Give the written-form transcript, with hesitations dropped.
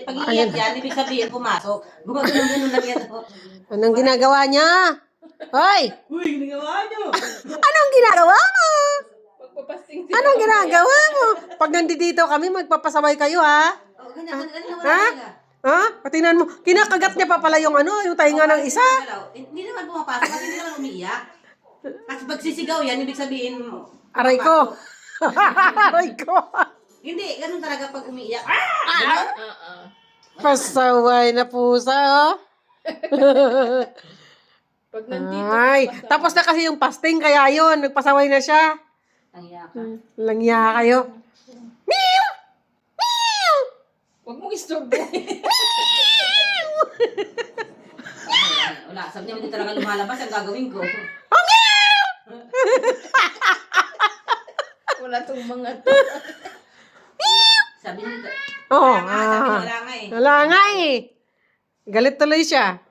Pag iiyak yan, ibig sabihin pumasok. Gumagano-gano lang yan. Anong ginagawa niya? Hoy! Uy, ginagawa nyo! Anong ginagawa mo? Magpapasting Anong ginagawa mo? Pag nandito kami, magpapasabay kayo, ha? Oh, ganyan, ganyan, Ha? Ha? Patinan mo. Kinakagat niya pa pala yung yung tainga ng isa. Hindi naman pumapasok kasi hindi naman umiiyak. Kasi pag sisigaw yan, ibig sabihin Aray ko. Aray ko. Hindi, ganun talaga pag umiiyak. Pasaway na pusa, oh. Pag nandito, Ay, tapos na kasi yung fasting, kaya yun, nagpasaway na siya. Ang iyak ka. Langya kayo. Meow! Meow! huwag mong istorbo. Wala, sabi niya, hindi talaga lumalabas ang gagawin ko. Wala tong mga to. Sabi niya, Oo. sabi niya, wala nga eh. Wala nga eh. Galit tuloy siya.